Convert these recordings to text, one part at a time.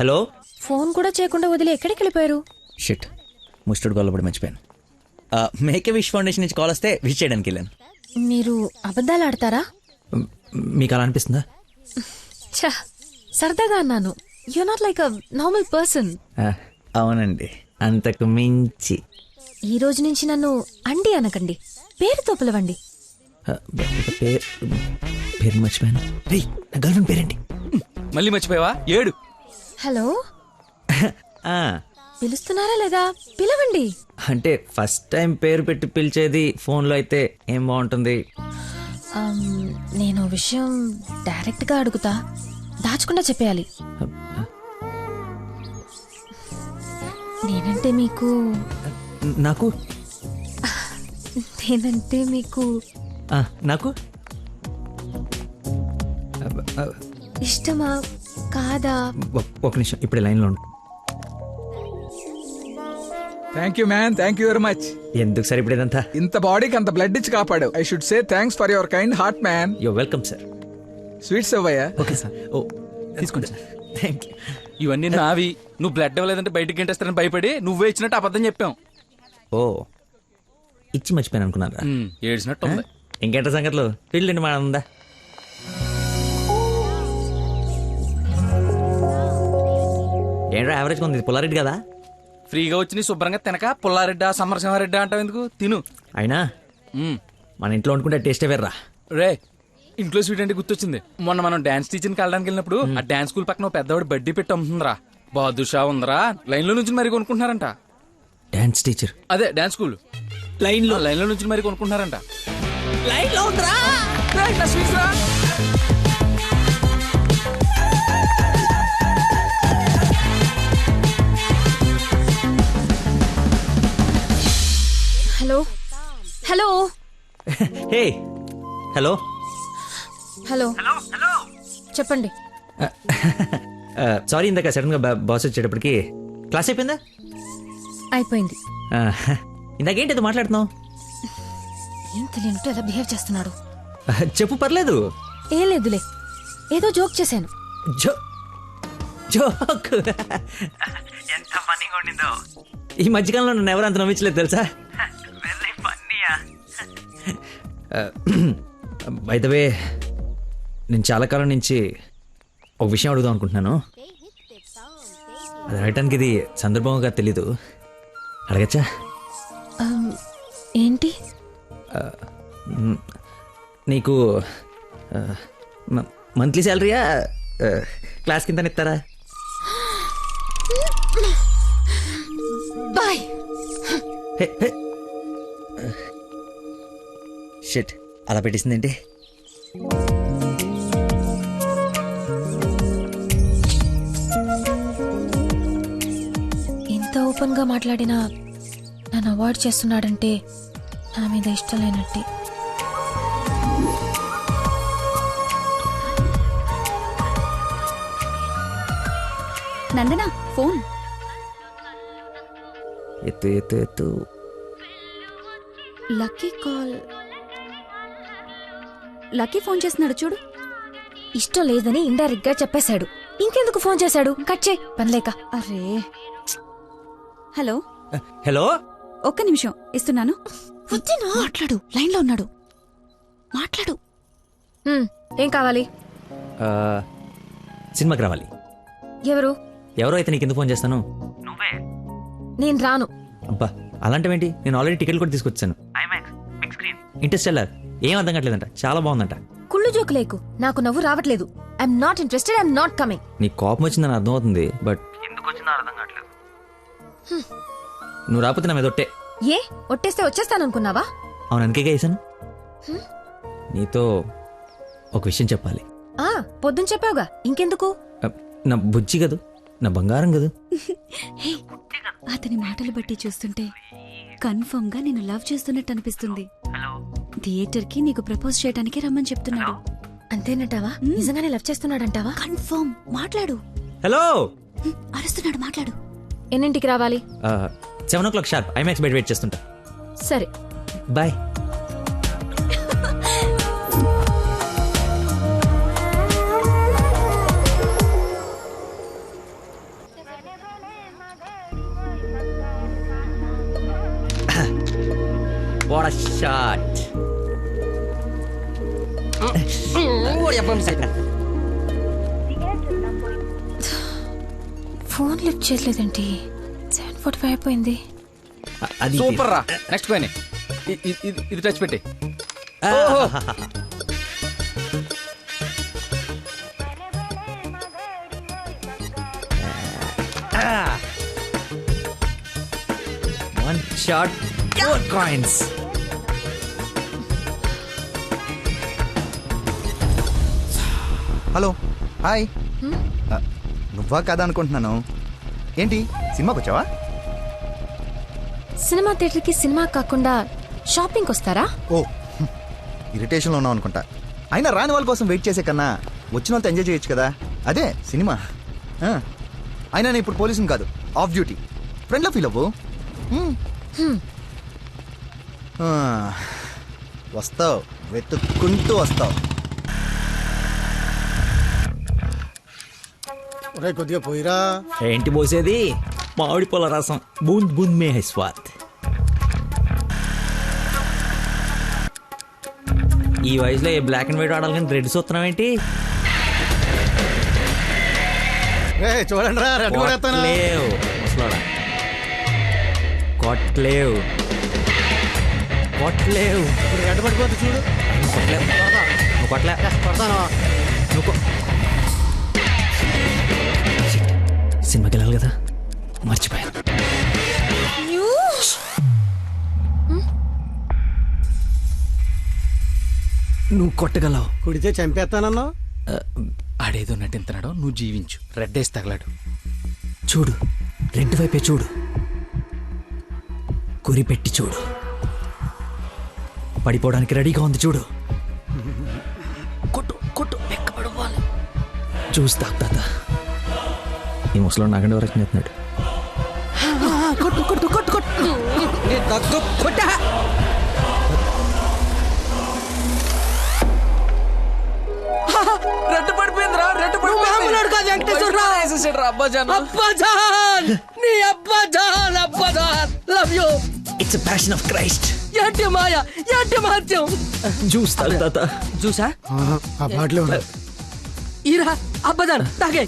Hello. Phone కూడా చేయకుండా వదిలి ఎక్కడికి వెళ్ళిపోయారు? షిట్, ముస్టుడు గొల్లబడి మర్చిపోయాను. మేకే విష్ ఫౌండేషన్ నుంచి కాల్ వస్తే విష్ చేయడానికి వెళ్ళాను. మీరు అబద్ధాలు ఆడతారా? మీకు అలా అనిపిస్తుందా? ఛ, సరదాగా అన్నాను. You not like a normal person. అవునండి, అంతకు మించి. ఈ రోజు నుంచి నన్ను అండి అనకండి, పేరుతో పిలవండి. పేరు మర్చిపోయాను. రేయ్, నా గర్ల్ ఫ్రెండ్ పేరేంటి? మళ్ళీ మర్చిపోయావా? ఏడు. హలో, పిలుస్తున్నారా లేదా? పిలవండి. అంటే ఫస్ట్ టైం పేరు పెట్టి పిలిచేది ఫోన్లో అయితే ఏం బాగుంటుంది? నేను విషయం డైరెక్ట్ గా అడుగుతా, దాచకుండా చెప్పేయాలి. నేనంటే మీకు నాకు నేనంటే మీకు నాకు ఇష్టమా కాదా? ఒక నిమిషం, ఇప్పుడు లైన్లో ఉండు. Thank you man, thank you very much. ఎందుకు సార్ ఇప్పుడు ఇదంతా? ఇంత బాడీకి అంత బ్లడ్ ఇచ్చి కాపాడు. I should say thanks for your kind heart man. You're welcome sir. Sweets అవ్వయ్యా. Okay sir. ఓ తీసుకోండి సార్. Thank you. ఇవన్నీ నావి. నువ్వు బ్లడ్ ఇవ్వలేదంటే బయటికి గంటేస్తారని భయపడి నువ్వే ఇచ్చినట్టు అబద్ధం చెప్పాం. ఓ, ఇచ్చి మర్చిపోయాను అనుకున్నారా? ఏడ్చినట్టు ఉంది. ఇంకేంట సంగతులు? ఫీల్డ్ మా ఉందా? ఏంట్రా యావరేజ్ ఉంది, పుల్లారెడ్డి కదా? ఫ్రీగా వచ్చి నీ శుభ్రంగా తినక పుల్లారెడ్డా సమరసింహారెడ్డా అంటావు ఎందుకు? తిను. అయినా మన ఇంట్లో వండుకుంటే టేస్టే వేర్రా. రే, ఇంట్లో స్వీట్ అంటే గుర్తొచ్చింది. మొన్న మనం డాన్స్ టీచర్కి వెళ్ళడానికి వెళ్ళినప్పుడు ఆ డాన్స్ స్కూల్ పక్కన పెద్దవాడు బడ్డీ పెట్టి అమ్ముతుందిరా. బాదుషా ఉందరా. లైన్ లో నుంచి మరి కొనుక్కుంటున్నారంట. Dance teacher? అదే డాన్స్ స్కూల్. లైన్ లో నుంచి మరి కొనుక్కుంటున్నారంట. లైన్ లో ఉందిరా. Hello hello hey hello hello చెప్పండి. సారీ, ఇందాక సడన్ గా బాస్ వచ్చేటప్పటికి క్లాస్ అయిపోయిందా? అయిపోయింది. ఇందాకేంటి అది మాట్లాడుతున్నావు? ఏం తెలియనట్టు ఎలా బిహేవ్ చేస్తున్నాడు. చెప్పు, పర్లేదు. ఏం లేదులే, ఏదో జోక్ చేశాను. జోక్ ఎంత ఫన్నీగా ఉండిందో. ఈ మధ్యకాలంలో నన్ను ఎవరు అంత నమ్మించలేదు తెలుసా? బై ద వే, నేను చాలా కాలం నుంచి ఒక విషయం అడుగుదాం అనుకుంటున్నాను. అది అడగటానికి ఇది సందర్భంగా తెలీదు. అడగచ్చా? ఏంటి? నీకు మంత్లీ శాలరీయా, క్లాస్ కింద ఇస్తారా? బాయ్. షిట్, అలా పెట్టేసిందేంటి? ఇంత ఓపెన్ గా మాట్లాడినా నన్ను అవాయిడ్ చేస్తున్నాడంటే నా మీద ఇష్టం లేనట్టే. నందనా ఫోన్. ఎత్తు ఎత్తు ఎత్తు. Lucky call. లక్కీ ఫోన్ చేస్తున్నాడు చూడు. ఇష్టం లేదని ఇండైరెక్ట్ గా చెప్పేశాడు. ఇంకెందుకు ఫోన్ చేశాడు? కట్ చేయి, పనిలేక. అరే, హలో. హలో, ఒక్క నిమిషం ఇస్తున్నాను. మాట్లాడు, లైన్ లో ఉన్నాడు. మాట్లాడు. ఏం కావాలి? సినిమాకి రావాలి. ఎవరు అయితే నీకు ఎందుకు ఫోన్ చేస్తాను? నేను రాను. అబ్బా, అలాంటివేంటి? నేను ఆల్రెడీ టికెట్ కూడా తీసుకొచ్చాను. ఇంటర్స్టెల్లార్ ఏం అర్థం కావట్లేదంట, చాలా బాగుందంట. కుళ్ళు జోకు లేకు, నాకు నవ్వు రావట్లేదు. I'm not interested, I'm not coming. నీ కోపం వచ్చిందని అర్థం అవుతుంది, బట్ ఎందుకు వచ్చిందో అర్థం కావట్లేదు. నువ్వు రాకపోతే నా మీద ఒట్టే. ఏ ఒట్టేస్తే వచ్చేస్తాననుకున్నావా? అవును, అందుకే వేసాను. నీతో ఒక విషయం చెప్పాలి. పొద్దున చెప్పావుగా, ఇంకెందుకు? నా బుజ్జి కదూ, నా బంగారం కదూ. అతని మాటలు బట్టి చూస్తుంటే కన్ఫర్మ్ గా నేను లవ్ చేస్తున్నట్టు అనిపిస్తుంది. థియేటర్ కి నీకు ప్రపోజ్ చేయడానికి రమ్మని చెప్తున్నాడు. అంతేనంటావా? నిజంగానే లవ్ చేస్తున్నాడంటావా? కన్ఫర్మ్. మాట్లాడు. హలో. అరుస్తున్నాడు, మాట్లాడు. ఎన్నింటికి రావాలి? 7 o'clock షార్ప్. ఐమాక్స్ బయట వెయిట్ చేస్తుంటా. సరే, బాయ్. ఫోన్ లిఫ్ట్ చేయలేదండి. 7:45 అయిపోయింది. అది సూపర్ రా. నెక్స్ట్ కాయిన్ ఇది టచ్ పెట్టి. One shot 4 coins. Hello hi. నువ్వా కదా అనుకుంటున్నాను. ఏంటి సినిమాకి వచ్చావా? సినిమా థియేటర్కి సినిమా కాకుండా షాపింగ్కి వస్తారా? ఓ ఇరిటేషన్లో ఉన్నావు అనుకుంటా. అయినా రాని వాళ్ళ కోసం వెయిట్ చేసే కన్నా వచ్చిన వాళ్ళతో ఎంజాయ్ చేయొచ్చు కదా. అదే సినిమా. అయినా నేను ఇప్పుడు పోలీసుని కాదు, ఆఫ్ డ్యూటీ. ఫ్రెండ్లో ఫీల్ అవ్వు. వస్తావు, వెతుక్కుంటూ వస్తావు. కొద్దిగా పోయిరా. ఏంటి పోసేది? మామిడి పొల రసం. బూంద్ బూంద్ మే హై స్వాద్. ఈ వయసులో ఏ బ్లాక్ అండ్ వైట్ ఆడాలి కానీ రెడ్ చూస్తున్నాం ఏంటి? చూడండి రా, రెడ్ కూడా ఎత్తాను. కొట్లేవు ముసలోడా. కొట్లేవు కొట్లేవు. ఇప్పుడు రెడ్ పడిపోతే చూడు. కొట్లేవు. నువ్వు కొట్లే. కొడతాను. నువ్వు సినిమాకి వెళ్ళాలి కదా, మర్చిపోయాను. నువ్వు కొట్టగలవు. కుడితే చంపేస్తానన్నా. ఆడేదో నటింతున్నాడో, నువ్వు జీవించు. రెడ్ వేసి తగలాడు. చూడు, రెడ్ వైపే చూడు. గురి పెట్టి చూడు. పడిపోవడానికి రెడీగా ఉంది చూడు. కొట్టు కొట్టు, ఎక్కబడవాలి. చూస్తా తాత. ఈ ముసలో నాగండి వరకు నెత్తున్నాడు. కొట్టు కొట్టు కొట్టు కొట్టు. కొట్ట. రెడ్ పడిపోయిందిరా. రెడ్ పడిపోయింది కాదు వెంకటేశ్వరరావు. అబ్బాజాన్. అబ్బాజాన్, నీ అబ్బాజాన్. అబ్బాజాన్, love you. It's passion of Christ. ఏంటి మాయ, ఏంటి మహత్యం. చూస్తా తాత. చూసా ఆ పాటలో ఈరా అబ్బదాన్ తాగే.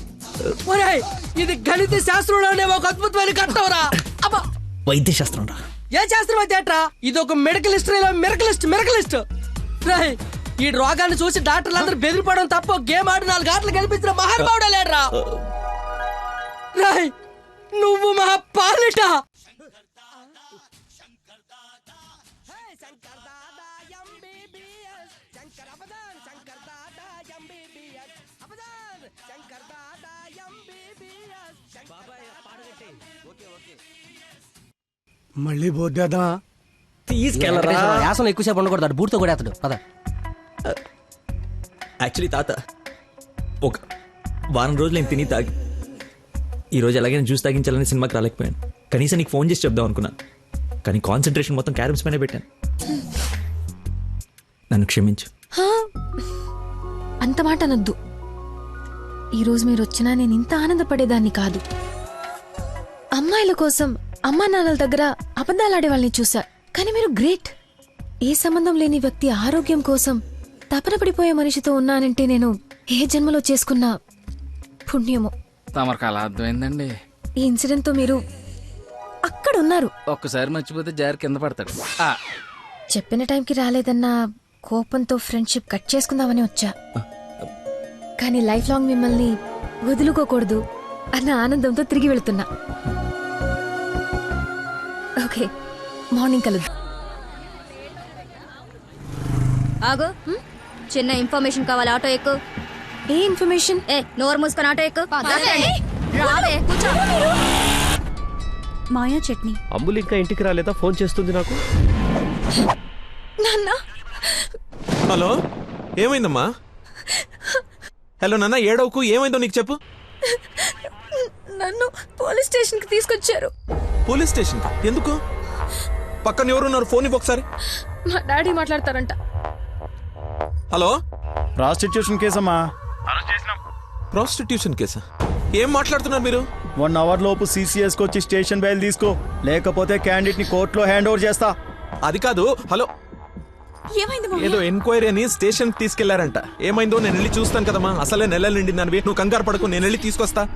ఒరేయ్, ఇది గణిత శాస్త్రంలోనే ఒక అద్భుతమైన కట్టవరా. అబ్బా, వైద్య శాస్త్రం రా. ఏ శాస్త్రం అయితే ఏట్రా? ఇది ఒక మెడికల్ హిస్టరీలో మిరకలిస్ట్. రేయ్, ఈ రోగాన్ని చూసి డాక్టర్లు అందరూ బెదిరిపోవడం తప్ప గేమ్ ఆడి 4 ఆటలు గెలిపించిన మహానుభావుడే లేడ్రా. రేయ్, నువ్వు మా పాలిట. మళ్ళీ బోద్దేదా? తీసుకెళ్ళరా. యాసం ఎక్కువసేపు ఉండకూడదు, బూట్తో కూడా అతడు పద. యాక్చువల్లీ తాత, ఒక వారం రోజులు నేను తిని తాగి ఈరోజు ఎలాగైనా జ్యూస్ తాగించాలని సినిమాకి రాలేకపోయాను. కనీసం నీకు ఫోన్ చేసి చెప్దాం అనుకున్నాను, కానీ కాన్సన్ట్రేషన్ మొత్తం క్యారమ్స్ పైన పెట్టాను. నన్ను క్షమించు. అంత మాట అనొద్దు. ఈరోజు మీరు వచ్చినా నేను ఇంత ఆనందపడేదాన్ని కాదు. అమ్మాయిల కోసం అమ్మా నాన్నల దగ్గర అబద్ధాలాడే వాళ్ళని చూసా, కానీ మీరు గ్రేట్. ఏ సంబంధం లేని వ్యక్తి ఆరోగ్యం కోసం తపన పడిపోయే మనిషితో ఉన్నానంటే నేను ఏ జన్మలో చేసుకున్న పుణ్యమో. తమరికి అలా అర్థమైందండి. ఈ ఇన్సిడెంట్ తో మీరు అక్కడ ఉన్నారు. ఒక్కసారి మర్చిపోతే జారి కింద పడతాడు. చెప్పిన టైంకి రాలేదన్న కోపంతో ఫ్రెండ్షిప్ కట్ చేసుకుందామని వచ్చా, కానీ లైఫ్ లాంగ్ మిమ్మల్ని వదులుకోకూడదు అన్న ఆనందంతో తిరిగి వెళుతున్నా. ఓకే, మార్నింగ్ కలుద్దాం. ఆగు, చిన్న ఇన్ఫర్మేషన్ కావాలి. ఆటో ఎక్కు. ఏ ఇన్ఫర్మేషన్? నోరు మూసుకొని ఆటో ఎక్కు. రావే, కూర్చో. మాయా చట్నీ. అంబులు ఇంకా ఇంటికి రాలేదా? ఫోన్ చేస్తుంది నాకు. నాన్న. హలో, ఏమైందమ్మా? హలో నాన్న, ఏడవకు. ఏమైందో నీకు చెప్పు. నన్ను పోలీస్ స్టేషన్ కి తీసుకొచ్చారు. Police station? ఎందుకు? పక్కన ఎవరున్నారు? ఫోన్ ఇవ్వు ఒకసారి. మా డాడీ మాట్లాడతారంట. హలో, ప్రాస్టిట్యూషన్ కేసమ్మా. ప్రాస్టిట్యూషన్ కేసా? ఏం మాట్లాడుతున్నారు మీరు? 1 అవర్ లోపు CCS కి వచ్చి స్టేషన్ బయలు తీసుకో, లేకపోతే క్యాండిడేట్ ని కోర్టులో హ్యాండ్ ఓవర్ చేస్తా. అది కాదు. హలో, ఏమైంది ఏదో మావయ్య? ఎంక్వైరీ అని స్టేషన్ కి తీసుకెళ్లారంట. ఏమైందో నేను వెళ్ళి చూస్తాను కదమ్మా. అసలే నెలలు నిండింది నువ్వు కంగారు పడుకో, నేను వెళ్ళి తీసుకొస్తా.